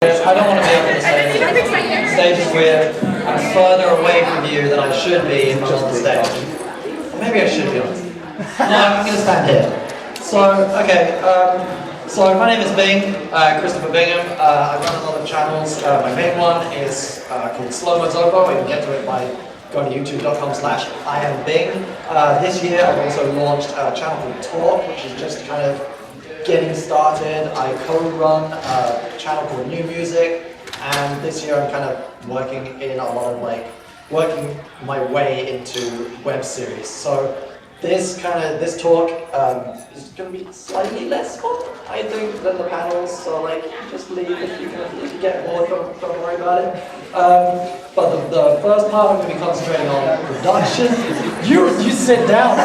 I don't want to be up on the stage. The stage is weird. I'm further away from you than I should be on the stage. Or maybe I should be on the stage. No, I'm going to stand here. So, okay. So my name is Bing, Christpher Bingham. I run a lot of channels. My main one is called Slomozovo. You can get to it by going to youtube.com/iambing. This year I've also launched a channel called Talk, which is just kind of getting started. I co-run a channel called New Music, and this year I'm kind of working in a lot of working my way into web series. So this talk is going to be slightly less fun, I think, than the panels. So just leave if you get bored. Don't worry about it. But the first part I'm going to be concentrating on production. You sit down.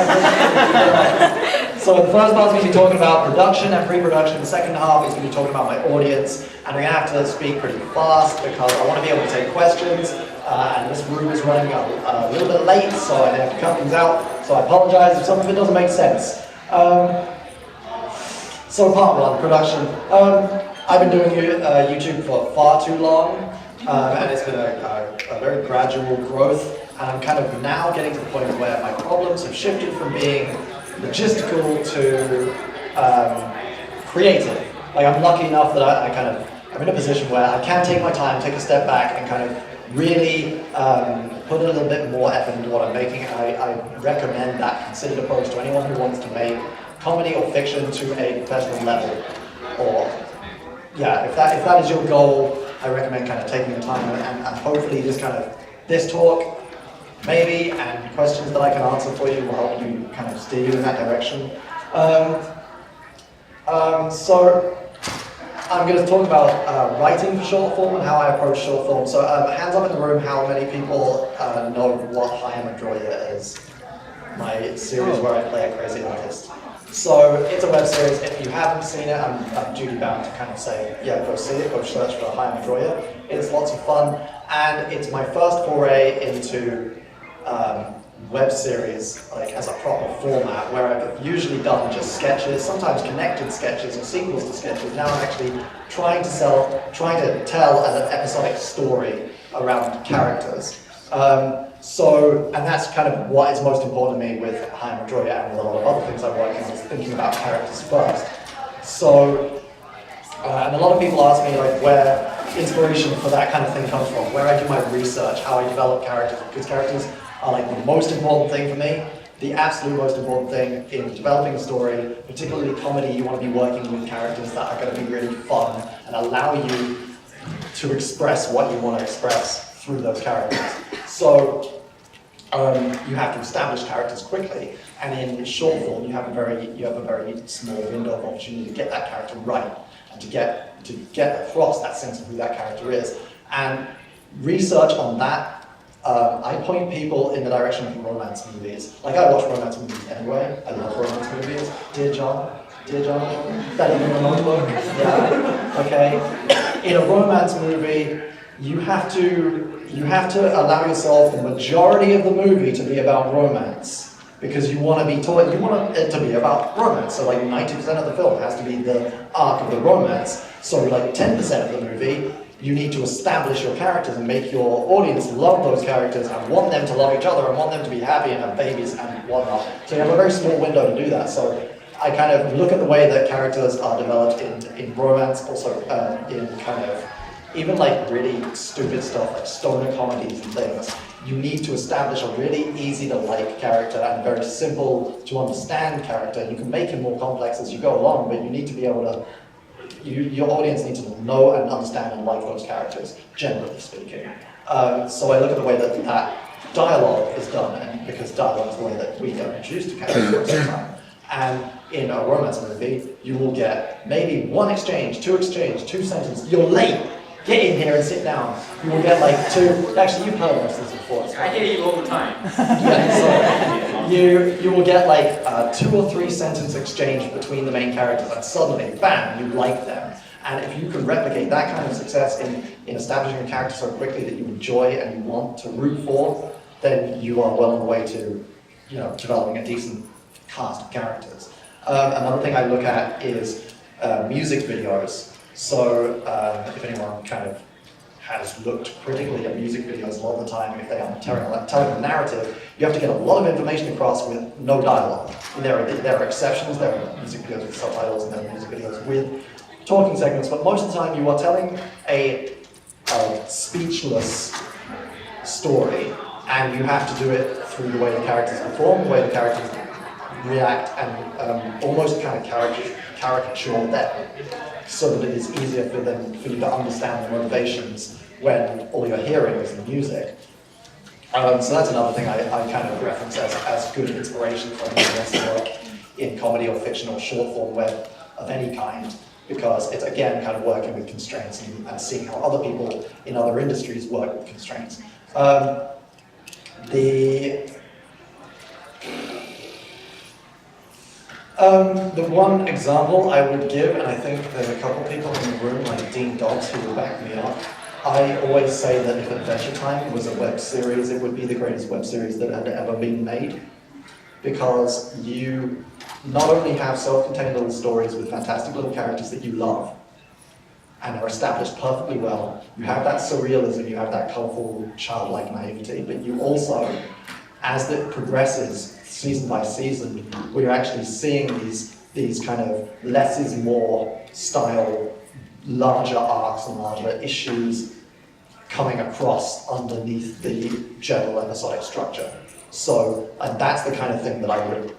So the first part is going to be talking about production and pre-production. The second half is going to be talking about my audience, and I'm going to have to speak pretty fast because I want to be able to take questions. And this room is running a little bit late, so I have to cut things out. So I apologize if some of it doesn't make sense. So part one, production. I've been doing YouTube for far too long, and it's been a very gradual growth. And I'm kind of now getting to the point where my problems have shifted from being logistical to creative. I'm lucky enough that I'm in a position where I can take my time, take a step back, and kind of really put a little bit more effort into what I'm making. I recommend that considered approach to anyone who wants to make comedy or fiction to a professional level. Or, yeah, if that is your goal, I recommend kind of taking the time and hopefully this talk, maybe, and questions that I can answer for you will help you kind of steer you in that direction. So I'm going to talk about writing for short form and how I approach short form. So hands up in the room, how many people know what iambing is? My series where I play a crazy artist. So it's a web series. If you haven't seen it, I'm duty bound to kind of say, yeah, go see it, go search for iambing. It's lots of fun, and it's my first foray into web series, as a proper format, where I've usually done just sketches, sometimes connected sketches or sequels to sketches. Now I'm actually trying to tell an episodic story around characters. And that's kind of what is most important to me with iambing and with a lot of other things I'm working on, is thinking about characters first. So, and a lot of people ask me where inspiration for that kind of thing comes from, where I do my research, how I develop characters, because characters are the most important thing for me, the absolute most important thing in developing a story, particularly comedy. You want to be working with characters that are going to be really fun and allow you to express what you want to express through those characters. So you have to establish characters quickly, and in short form you have a very small window of opportunity to get that character right and to get across that sense of who that character is. And research on that. I point people in the direction of romance movies. I watch romance movies anyway. I love romance movies. Dear John, that in the notebook. Yeah. Okay. In a romance movie, you have to allow yourself the majority of the movie to be about romance, because you want it to be about romance. So 90% of the film has to be the arc of the romance. So 10% of the movie, you need to establish your characters and make your audience love those characters and want them to love each other and want them to be happy and have babies and whatnot. So you have a very small window to do that. So I kind of look at the way that characters are developed in romance, also in kind of even really stupid stuff like stoner comedies and things. You need to establish a really easy to like character and very simple to understand character. You can make him more complex as you go along, but you need to be able to your audience needs to know and understand and like those characters, generally speaking. So I look at the way that dialogue is done, and because dialogue is the way that we get introduced to characters most of the time. And in a romance movie, you will get maybe one exchange, two sentences. You're late. Get in here and sit down. You will get two. Actually, you've heard most of this before. I hear you all the time. Yeah, so you will get 2 or 3 sentence exchange between the main characters, and suddenly, bam, you like them. And if you can replicate that kind of success in establishing a character so quickly that you enjoy and you want to root for, then you are well on the way to, developing a decent cast of characters. Another thing I look at is music videos. So if anyone kind of has looked critically at music videos, a lot of the time, if they are telling a narrative, you have to get a lot of information across with no dialogue. There are exceptions, there are music videos with subtitles and there are music videos with talking segments, but most of the time you are telling a speechless story, and you have to do it through the way the characters perform, the way the characters react, and almost kind of caricature them, so that it is easier for you to understand the motivations when all you're hearing is the music. So that's another thing I kind of reference as good inspiration for anyone who wants to work in comedy or fiction or short form web of any kind, because it's again kind of working with constraints and seeing how other people in other industries work with constraints. The one example I would give, and I think there's a couple people in the room, like Dean Dobbs, who will back me up, I always say that if Adventure Time was a web series, it would be the greatest web series that had ever been made. Because you not only have self-contained little stories with fantastic little characters that you love, and are established perfectly well, you have that surrealism, you have that colorful, childlike naivety, but you also, as it progresses season by season, we're actually seeing these kind of less is more style, larger arcs and larger issues coming across underneath the general episodic structure. So, and that's the kind of thing that I would,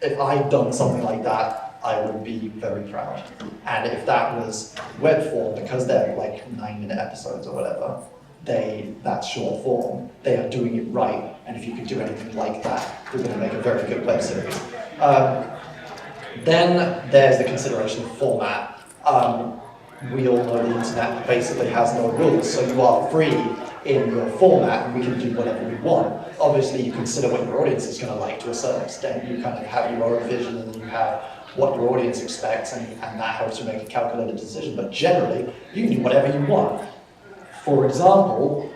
if I'd done something like that, I would be very proud. And if that was web form, because they're like 9-minute episodes or whatever, that's short form, they are doing it right, and if you could do anything like that, you're going to make a very good web series. Then there's the consideration of format. We all know the internet basically has no rules, so you are free in your format, and we can do whatever we want. Obviously, you consider what your audience is going to like to a certain extent. You kind of have your own vision, and you have what your audience expects, and that helps you make a calculated decision. But generally, you can do whatever you want. For example,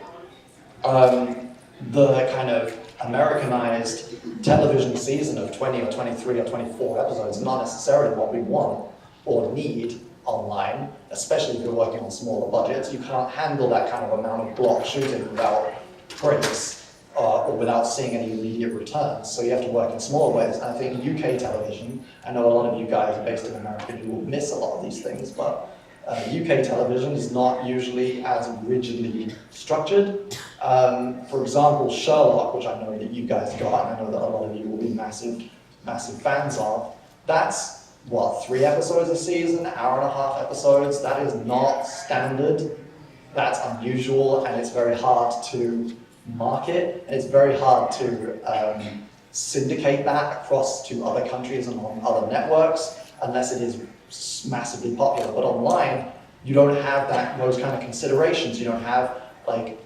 the kind of Americanized television season of 20 or 23 or 24 episodes is not necessarily what we want or need online, especially if you're working on smaller budgets. You can't handle that kind of amount of block shooting without breaks or without seeing any immediate returns. So you have to work in smaller ways. And I think UK television, I know a lot of you guys are based in America who will miss a lot of these things, but UK television is not usually as rigidly structured. For example, Sherlock, which I know that you guys got, and I know that a lot of you will be massive fans of, that's, what, 3 episodes a season, hour-and-a-half episodes? That is not standard. That's unusual, and it's very hard to market, and it's very hard to syndicate that across to other countries and on other networks, unless it is massively popular. But online, you don't have those kind of considerations. You don't have like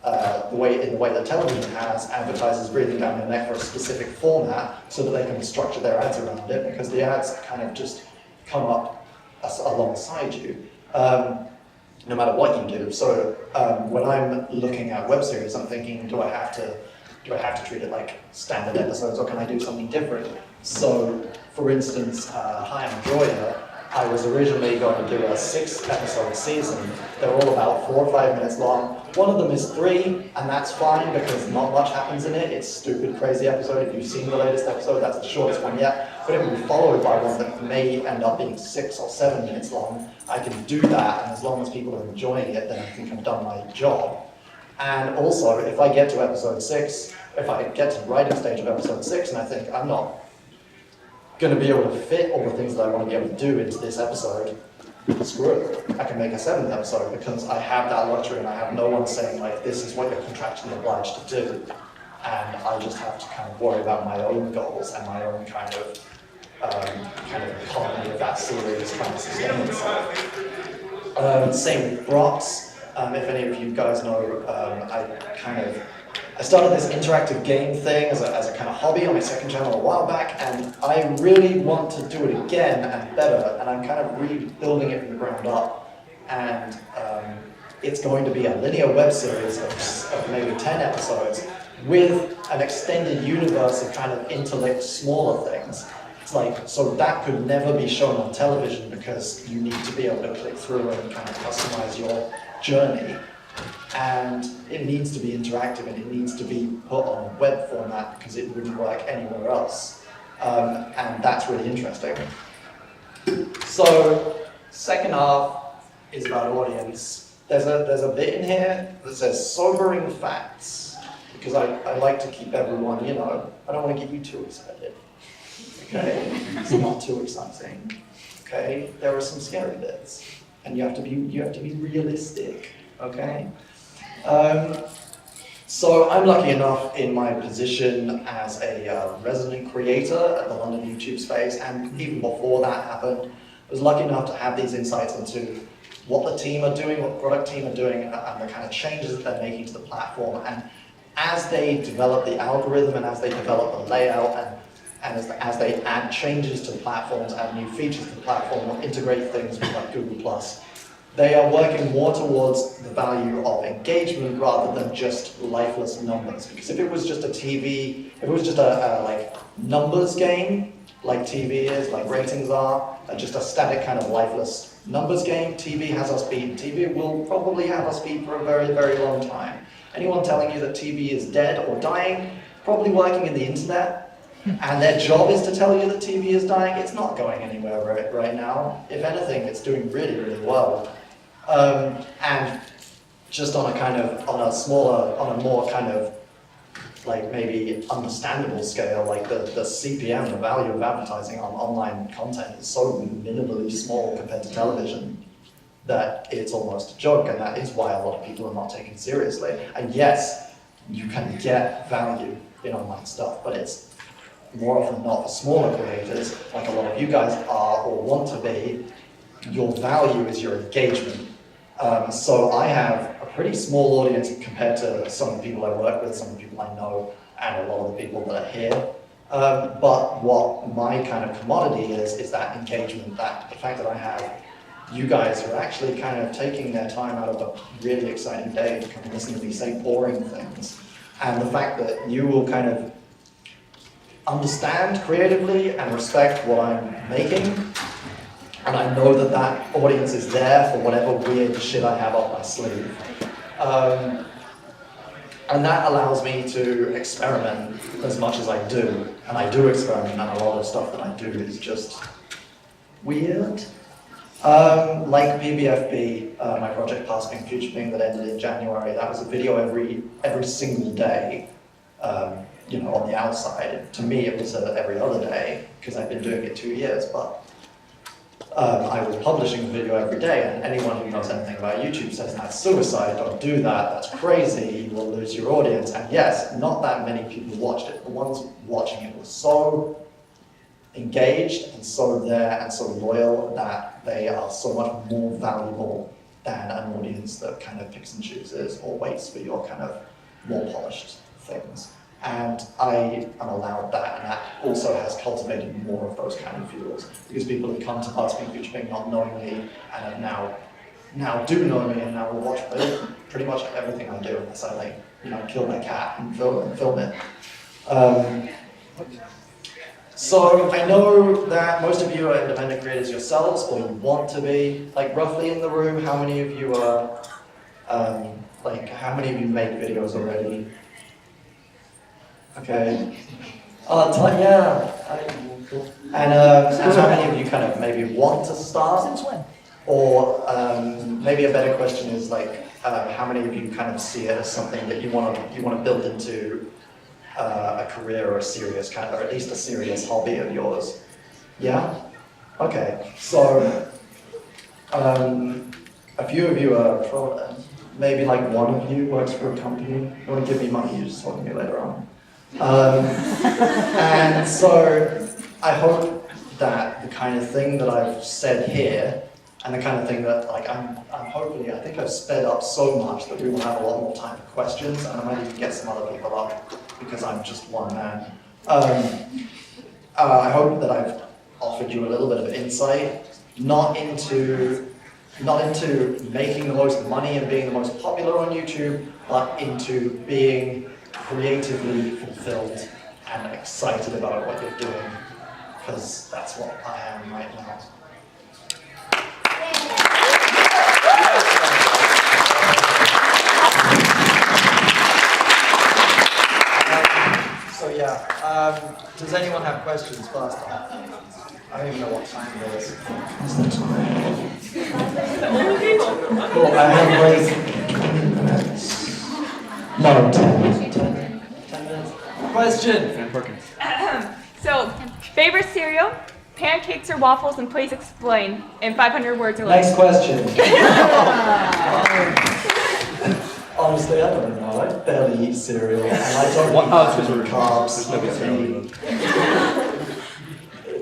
the way that television has advertisers breathing down their neck for a specific format so that they can structure their ads around it, because the ads kind of just come up alongside you, no matter what you do. So when I'm looking at web series, I'm thinking, do I have to treat it like standard episodes, or can I do something different? So, for instance, Hi, I'm Joya, I was originally going to do a 6-episode season. They're all about 4 or 5 minutes long. One of them is 3, and that's fine because not much happens in it. It's a stupid, crazy episode. If you've seen the latest episode, that's the shortest one yet. But it will be followed by one that may end up being 6 or 7 minutes long. I can do that, and as long as people are enjoying it, then I think I've done my job. And also, if I get to episode 6, if I get to the writing stage of episode 6, and I think I'm not going to be able to fit all the things that I want to be able to do into this episode, screw it. I can make a 7th episode because I have that luxury and I have no one saying like, this is what you're contractually obliged to do. And I just have to kind of worry about my own goals and my own kind of economy of that series trying to sustain itself. Same with Brox. If any of you guys know, I started this interactive game thing as a kind of hobby on my second channel a while back, and I really want to do it again and better, and I'm kind of rebuilding it from the ground up. And it's going to be a linear web series of maybe 10 episodes with an extended universe of kind of interlinked smaller things. It's like, so that could never be shown on television because you need to be able to click through and kind of customize your journey. And it needs to be interactive and it needs to be put on web format because it wouldn't work anywhere else. And that's really interesting. So, second half is about audience. There's a bit in here that says sobering facts, because I like to keep everyone, I don't want to get you too excited. Okay, it's not too exciting. Okay, there are some scary bits, and you have to be realistic. Okay, so I'm lucky enough in my position as a resident creator at the London YouTube space, and even before that happened, I was lucky enough to have these insights into what the team are doing, what the product team are doing, and the kind of changes that they're making to the platform. And as they develop the algorithm and as they develop the layout and as they add changes to the platforms, add new features to the platform, or integrate things with like Google+, they are working more towards the value of engagement rather than just lifeless numbers. Because if it was just if it was just a like numbers game, like TV is, like ratings are, just a static kind of lifeless numbers game, TV has us beat. TV will probably have us beat for a very, very long time. Anyone telling you that TV is dead or dying, probably working in the internet, and their job is to tell you that TV is dying. It's not going anywhere right now. If anything, it's doing really, really well. And just on a more kind of like maybe understandable scale, like the CPM, the value of advertising on online content is so minimally small compared to television that it's almost a joke, and that is why a lot of people are not taken seriously. And yes, you can get value in online stuff, but it's more often not for smaller creators, like a lot of you guys are or want to be. Your value is your engagement. So I have a pretty small audience compared to some of the people I work with, some of the people I know, and a lot of the people that are here. But what my kind of commodity is that engagement, that the fact that I have you guys who are actually kind of taking their time out of a really exciting day to come and listen to me say boring things. And the fact that you will kind of understand creatively and respect what I'm making. And I know that that audience is there for whatever weird shit I have up my sleeve. And that allows me to experiment as much as I do. And I do experiment, and a lot of stuff that I do is just weird. Like BBFB, my project Past Bing, Future Bing that ended in January, that was a video every single day, on the outside. To me, it was every other day, because I've been doing it 2 years, but I was publishing a video every day, and anyone who knows anything about YouTube says that's suicide, don't do that, that's crazy, you will lose your audience. And yes, not that many people watched it. The ones watching it were so engaged and so there and so loyal that they are so much more valuable than an audience that kind of picks and chooses or waits for your kind of more polished things. And I am allowed that, and that also has cultivated more of those kind of viewers, because people have come to Past Bing, Future Bing not knowing me, and have now do know me, and now will watch pretty much everything I do, unless I kill my cat and film it. So I know that most of you are independent creators yourselves, or you want to be. Like roughly in the room, how many of you are, how many of you make videos already? Okay. Yeah. Cool. And how many of you kind of maybe want to start? Since when? Or maybe a better question is how many of you kind of see it as something that you want to build into a career or a serious kind of, or at least a serious hobby of yours? Yeah? Okay. So a few of you are maybe like one of you works for a company. You want to give me money, you just talk to me later on. And so I hope that the kind of thing that I've said here, and the kind of thing that I think I've sped up so much that we will have a lot more time for questions, and I might even get some other people up because I'm just one man. I hope that I've offered you a little bit of insight, not into making the most money and being the most popular on YouTube, but into being creatively fulfilled and excited about what you're doing. because that's what I am right now. So yeah, does anyone have questions first? I don't even know what time it is. Cool, I have no, 10 minutes. Question. So, favorite cereal, pancakes or waffles, and please explain in 500 words or less. Next question. Honestly, I don't know. I barely eat cereal, and I don't eat carbs.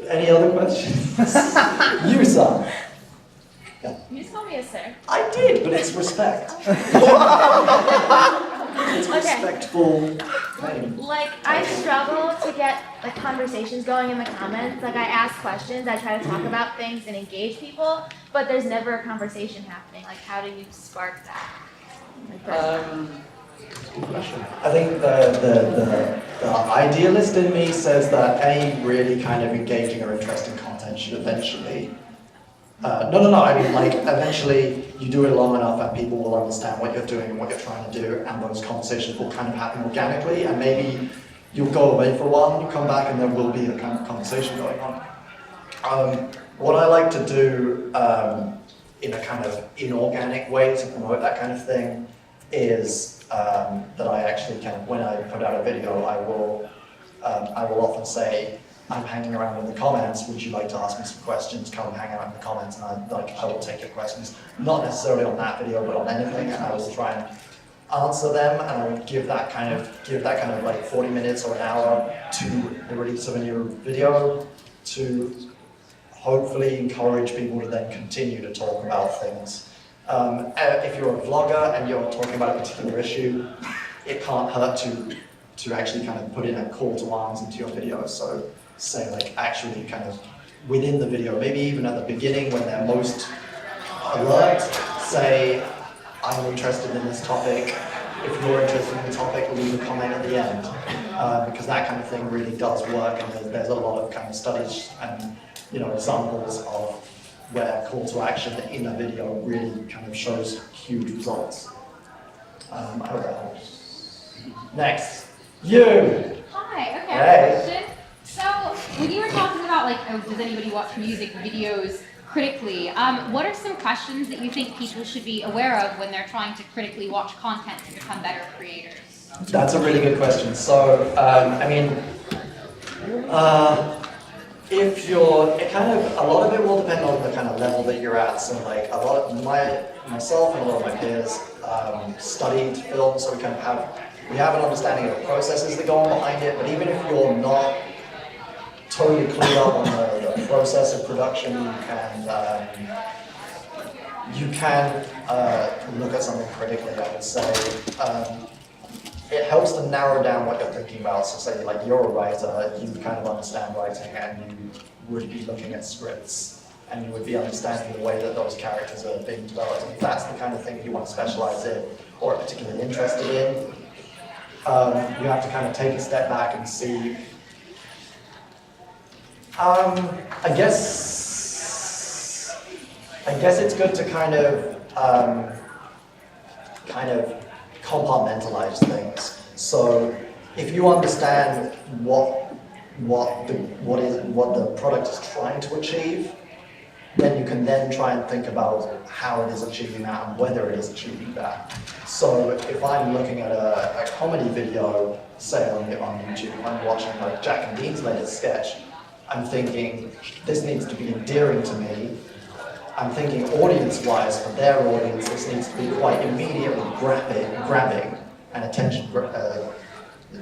Any other questions? You, son. You just called me a sir. I did, but it's respect. It's a respectful name. Like, I struggle to get like conversations going in the comments. Like, I ask questions, I try to talk about things and engage people, but there's never a conversation happening. Like, how do you spark that? I think the idealist in me says that any really kind of engaging or interesting content should eventually no, I mean, like, eventually you do it long enough and people will understand what you're doing and what you're trying to do, and those conversations will kind of happen organically, and maybe you'll go away for a while and you come back and there will be a kind of conversation going on. What I like to do in a kind of inorganic way to promote that kind of thing is that I actually when I put out a video, I will often say, I'm hanging around in the comments, would you like to ask me some questions? Come hang out in the comments and I will take your questions. Not necessarily on that video, but on anything, and I will try and answer them, and I will give that kind of like 40 minutes or an hour to the release of a new video to hopefully encourage people to then continue to talk about things. If you're a vlogger and you're talking about a particular issue, it can't hurt to actually kind of put in a call to arms into your videos. So say, like, actually kind of within the video, maybe even at the beginning when they're most alert, say, I'm interested in this topic. If you're interested in the topic, leave a comment at the end, because that kind of thing really does work, and there's a lot of kind of studies and examples of where call to action in a video really kind of shows huge results. I hope that helps. Next, you. Hi. Okay. Hey. Question. So when you were talking about does anybody watch music videos critically? What are some questions that you think people should be aware of when they're trying to critically watch content to become better creators? That's a really good question. So, I mean, if you're, a lot of it will depend on the kind of level that you're at. So, like, a lot of myself and a lot of my peers studied film, so we kind of have an understanding of the processes that go on behind it. But even if you're not totally clear on the process of production, you can look at something critically, I would say. It helps to narrow down what you're thinking about. So say, like, you're a writer, you kind of understand writing, and you would be looking at scripts, and you would be understanding the way that those characters are being developed. And if that's the kind of thing you want to specialize in, or are particularly interested in, you have to kind of take a step back and see. I guess it's good to kind of compartmentalize things. So if you understand what the product is trying to achieve, then you can then try and think about how it is achieving that and whether it is achieving that. So if I'm looking at a comedy video, say on YouTube, I'm watching like Jack and Dean's latest sketch, I'm thinking, this needs to be endearing to me. I'm thinking audience-wise, for their audience, this needs to be quite immediately grabbing and attention, it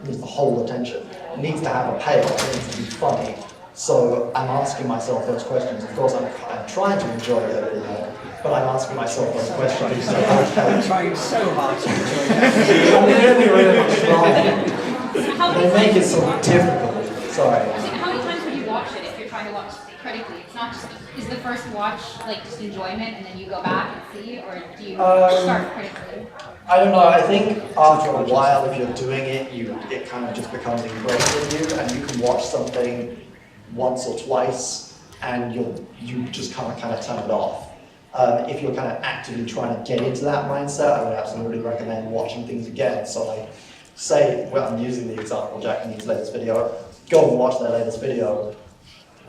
needs to hold attention. It needs to have a payoff, it needs to be funny. So I'm asking myself those questions. Of course, I'm trying to enjoy the video, but I'm asking myself those questions. I'm trying so hard to enjoy that. I'm really They make it so difficult. Sorry. How many times would you watch it if you're trying to watch critically? It's not just, is the first watch like just enjoyment and then you go back and see, or do you start critically? I don't know. I think after a while, if you're doing it, it kind of just becomes ingrained in you, and you can watch something once or twice, and you just can't kind of turn it off. If you're kind of actively trying to get into that mindset, I would absolutely recommend watching things again. So like, say, well, I'm using the example of Jack and Neve's latest video, go and watch their latest video.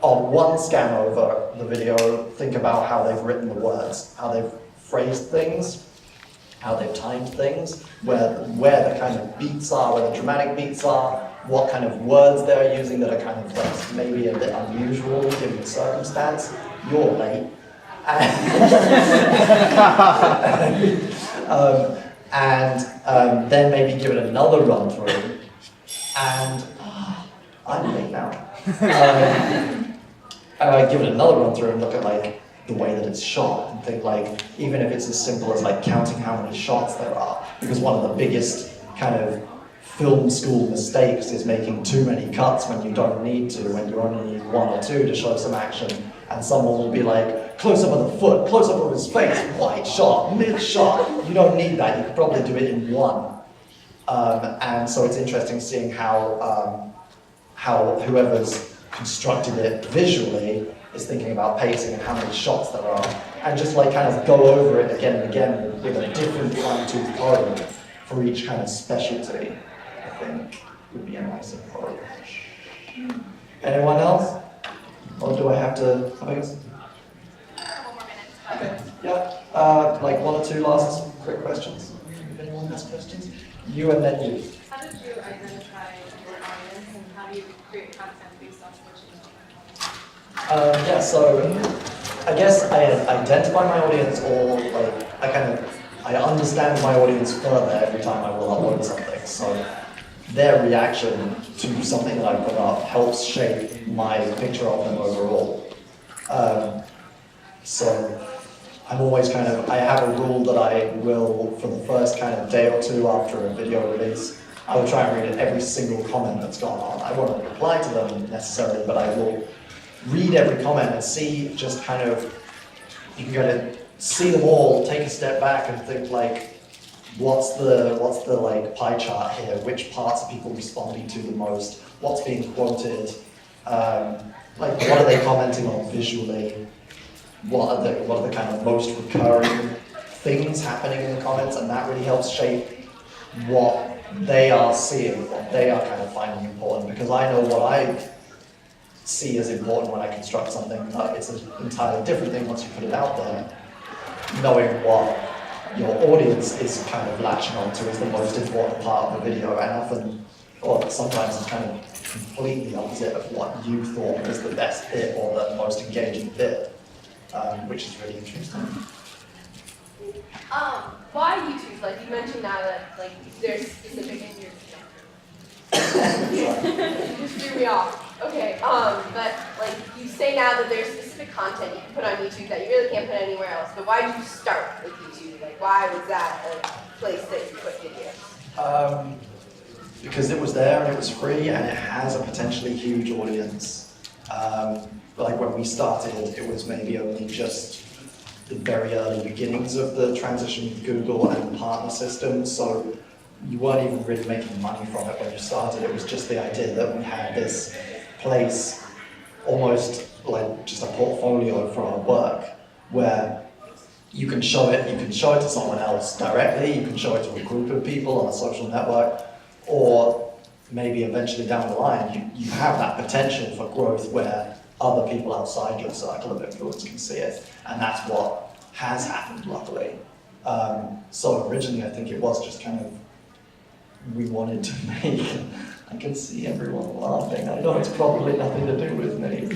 On one scan over the video, think about how they've written the words, how they've phrased things, how they've timed things, where the kind of beats are, where the dramatic beats are, what kind of words they're using that are kind of like maybe a bit unusual given the circumstance. You're late. Then maybe give it another run through, and I'm late now. Give it another run through and look at like the way that it's shot, and think like, even if it's as simple as like counting how many shots there are, because one of the biggest kind of film school mistakes is making too many cuts when you don't need to, when you only need one or two to show some action, and someone will be like, close up of the foot, close up of his face, wide shot, mid shot. You don't need that, you could probably do it in one. And so it's interesting seeing how whoever's constructed it visually is thinking about pacing and how many shots there are, and just like kind of go over it again and again with a different fine-tooth comb for each kind of specialty, I think would be a nice approach. Anyone else? Or do I have to, I guess? Okay, yeah, like one or two last quick questions. If anyone has questions? You and then you. How did you identify your audience, and how do you create content based on what you know? Yeah, so I guess I identify my audience, or like I understand my audience further every time I will upload something. So their reaction to something that I put up helps shape my picture of them overall. So I'm always I have a rule that I will, for the first kind of day or two after a video release, I will try and read every single comment that's gone on. I won't reply to them necessarily, but I will read every comment and see just kind of, you can to see them all, take a step back and think like, what's the like pie chart here? Which parts are people responding to the most? What's being quoted? Like what are they commenting on visually? What are the kind of most recurring things happening in the comments? And that really helps shape what they are seeing, what they are kind of finding important, because I know what I see as important when I construct something, but it's an entirely different thing once you put it out there. Knowing what your audience is kind of latching onto is the most important part of the video, and often, or sometimes it's kind of completely opposite of what you thought was the best bit or the most engaging bit, which is really interesting. Why YouTube? Like you mentioned now that like there's specific in your just threw me off. Okay, but like you say now that there's specific content you can put on YouTube that you really can't put anywhere else. But why did you start with YouTube? Like why was that a place that you put videos? Because it was there and it was free and it has a potentially huge audience. Like when we started, it was maybe only just the very early beginnings of the transition with Google and the partner system, so you weren't even really making money from it when you started. It was just the idea that we had this place, almost like just a portfolio for our work, where you can show it to someone else directly, you can show it to a group of people on a social network, or maybe eventually down the line, you have that potential for growth where other people outside your circle of influence can see it. And that's what has happened, luckily. So originally, I think it was just kind of, we wanted to make, I can see everyone laughing. I know it's probably nothing to do with me.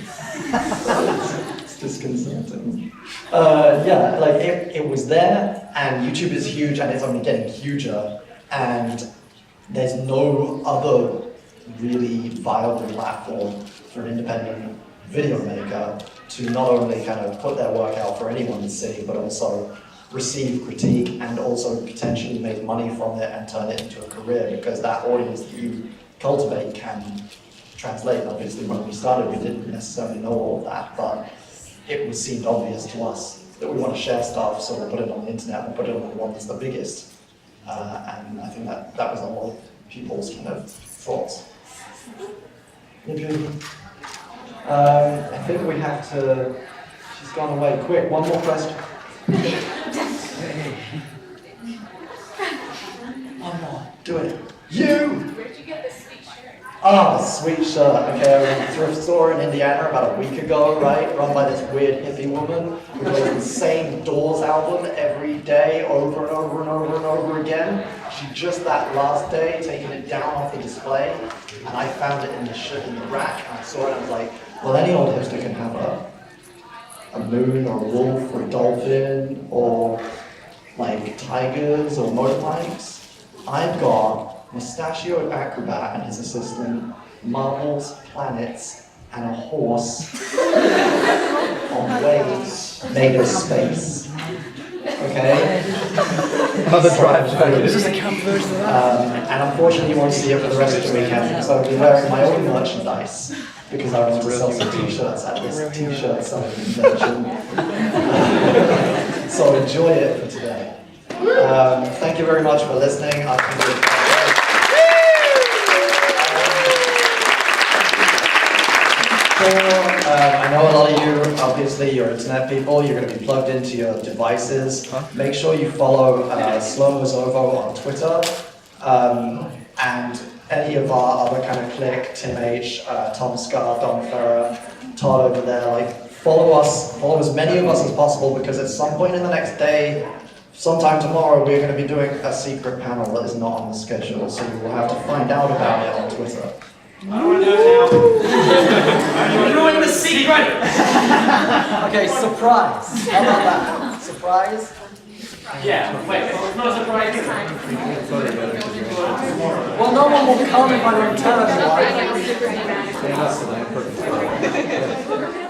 It's disconcerting. Yeah, like it was there, and YouTube is huge, and it's only getting huger, and there's no other really viable platform for an independent video maker to not only kind of put their work out for anyone to see, but also receive critique and also potentially make money from it and turn it into a career, because that audience that you cultivate can translate. Obviously, when we started, we didn't necessarily know all of that, but it seemed obvious to us that we want to share stuff, so we'll put it on the internet and put it on the one that's the biggest. And I think that was a lot of people's kind of thoughts. Maybe I think we have to. She's gone away. Quick, one more question. One more. Do it. You! Where'd you get this sweet shirt? Oh, sweet shirt. Okay, I was in a thrift store in Indiana about a week ago, right? Run by this weird hippie woman who plays the same Doors album every day, over and over and over and over again. She just that last day taken it down off the display, and I found it in the rack, and I saw it and I was like, well, any old hipster can have a moon or a wolf or a dolphin or like tigers or motorbikes. I've got Mustachioed Acrobat and his assistant, marbles, planets, and a horse on waves made of space. Okay? Other drives. This is the camp version of that. And unfortunately you won't see it for the rest of the weekend because I'll be wearing my own merchandise because I want to sell some t-shirts at this t-shirt selling convention. So enjoy it for today. Thank you very much for listening. I know a lot of you, obviously, you're internet people. You're going to be plugged into your devices. Make sure you follow Slomozovo on Twitter. And any of our other kind of clique, Tim H, Tom Scar, Don Ferrer, Todd over there, like follow as many of us as possible because at some point in the next day, sometime tomorrow, we're going to be doing a secret panel that is not on the schedule, so you will have to find out about it on Twitter. I want to know now. You're doing the secret! Okay, surprise. How about that? Surprise? Yeah, wait, it's not a surprise. Well, no one will come if I return, right?